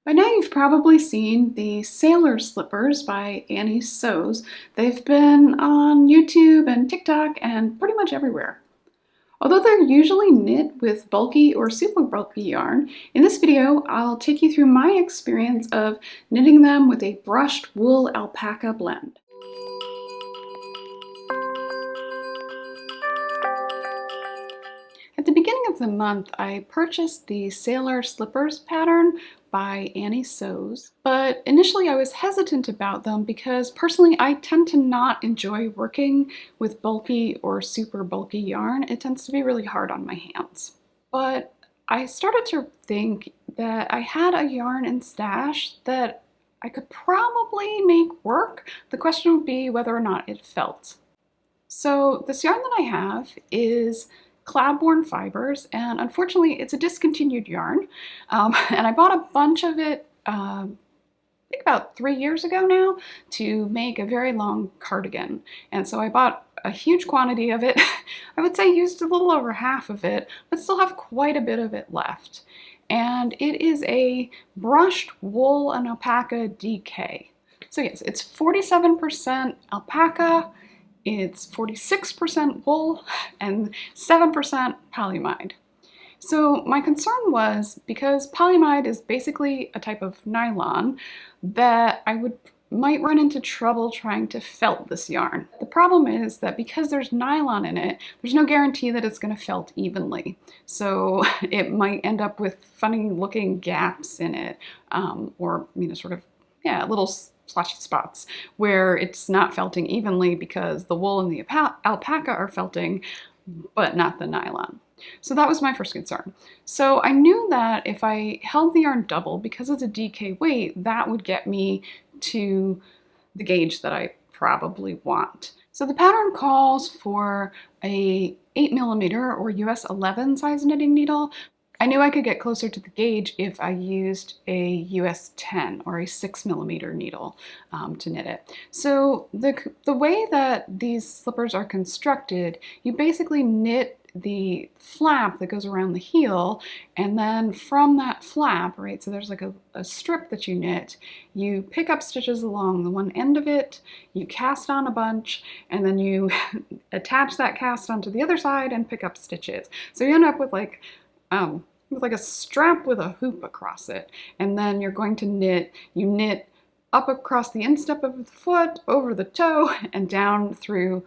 By now you've probably seen the Sailor Slippers by Annie Sews. They've been on YouTube and TikTok and pretty much everywhere. Although they're usually knit with bulky or super bulky yarn, in this video I'll take you through my experience of knitting them with a brushed wool alpaca blend. At the beginning of the month, I purchased the Sailor Slippers pattern by Annie Sews, but initially I was hesitant about them because personally I tend to not enjoy working with bulky or super bulky yarn. It tends to be really hard on my hands. But I started to think that I had a yarn in stash that I could probably make work. The question would be whether or not it felt. So this yarn that I have is Cloudborn fibers, and unfortunately it's a discontinued yarn, and I bought a bunch of it I think about 3 years ago now to make a very long cardigan, and so I bought a huge quantity of it. I would say used a little over half of it, but still have quite a bit of it left, and it is a brushed wool and alpaca DK. So yes, it's 47% alpaca, it's 46% wool and 7% polyamide. So my concern was, because polyamide is basically a type of nylon, that I might run into trouble trying to felt this yarn. The problem is that because there's nylon in it, there's no guarantee that it's going to felt evenly. So it might end up with funny looking gaps in it, or sort of, little splotchy spots where it's not felting evenly because the wool and the alpaca are felting, but not the nylon. So that was my first concern. So I knew that if I held the yarn double, because it's a DK weight, that would get me to the gauge that I probably want. So the pattern calls for a 8mm or US 11 size knitting needle. I knew I could get closer to the gauge if I used a US 10 or a 6mm needle to knit it. So the way that these slippers are constructed, you basically knit the flap that goes around the heel, and then from that flap, right, so there's like a strip that you knit, you pick up stitches along the one end of it, you cast on a bunch, and then you attach that cast onto the other side and pick up stitches. So you end up with like a strap with a hoop across it, and then you're going to knit up across the instep of the foot, over the toe, and down through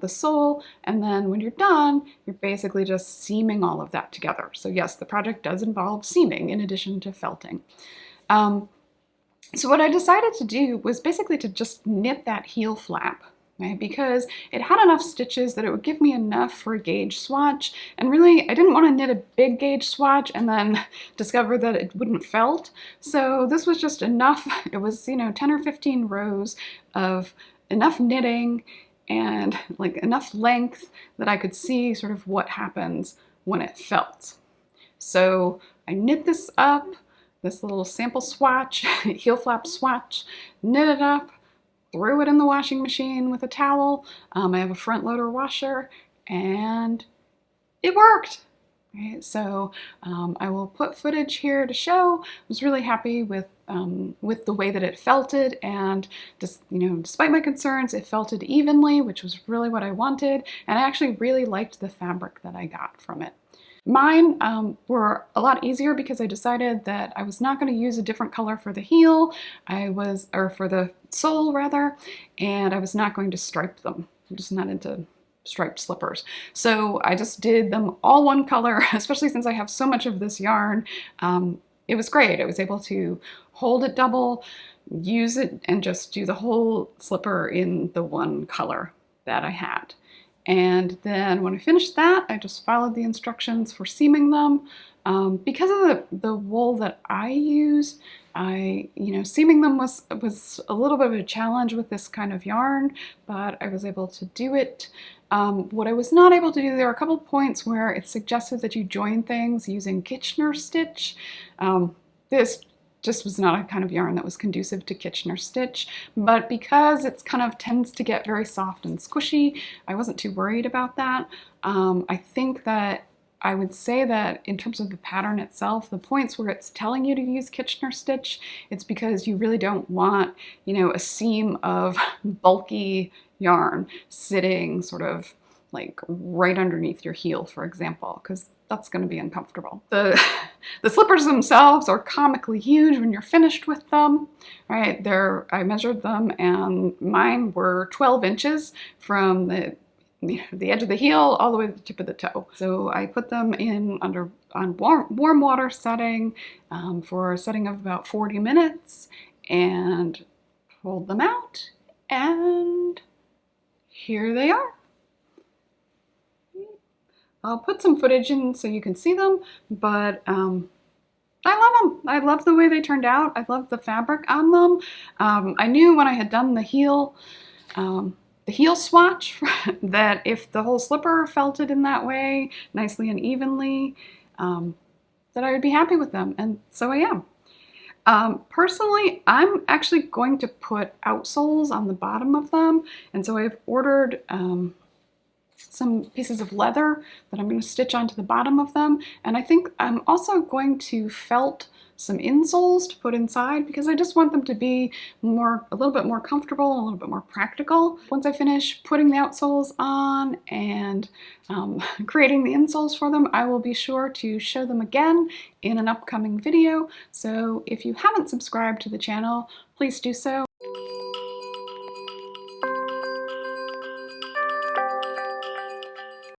the sole, and then when you're done, you're basically just seaming all of that together. So yes, the project does involve seaming in addition to felting. So what I decided to do was basically to just knit that heel flap, right? Because it had enough stitches that it would give me enough for a gauge swatch, and really I didn't want to knit a big gauge swatch and then discover that it wouldn't felt. So this was just enough. It was 10 or 15 rows of enough knitting and like enough length that I could see sort of what happens when it felt. So I knit this up, this little sample swatch, heel flap swatch, knit it up, threw it in the washing machine with a towel. I have a front loader washer, and it worked. Right? So I will put footage here to show. I was really happy with the way that it felted, and just despite my concerns, it felted evenly, which was really what I wanted, and I actually really liked the fabric that I got from it. Mine were a lot easier because I decided that I was not going to use a different color for the heel, or for the sole rather, and I was not going to stripe them. I'm just not into striped slippers. So I just did them all one color, especially since I have so much of this yarn. It was great. I was able to hold it double, use it, and just do the whole slipper in the one color that I had. And then when I finished that, I just followed the instructions for seaming them. Because of the wool that I used, seaming them was a little bit of a challenge with this kind of yarn, but I was able to do it. What I was not able to do, there are a couple points where it suggested that you join things using Kitchener stitch. This just was not a kind of yarn that was conducive to Kitchener stitch, but because it's kind of tends to get very soft and squishy, I wasn't too worried about that. I think that I would say that in terms of the pattern itself, the points where it's telling you to use Kitchener stitch, it's because you really don't want, you know, a seam of bulky yarn sitting sort of like right underneath your heel, for example, because that's going to be uncomfortable. The slippers themselves are comically huge when you're finished with them, right? I measured them and mine were 12 inches from the edge of the heel all the way to the tip of the toe. So I put them in on warm water setting for a setting of about 40 minutes and pulled them out, and here they are. I'll put some footage in so you can see them, but I love them. I love the way they turned out. I love the fabric on them. I knew when I had done the heel swatch that if the whole slipper felted in that way, nicely and evenly, that I would be happy with them, and so I am. Personally, I'm actually going to put outsoles on the bottom of them, and so I've ordered some pieces of leather that I'm going to stitch onto the bottom of them, and I think I'm also going to felt some insoles to put inside because I just want them to be a little bit more comfortable, a little bit more practical. Once I finish putting the outsoles on and creating the insoles for them, I will be sure to show them again in an upcoming video. So if you haven't subscribed to the channel, please do so.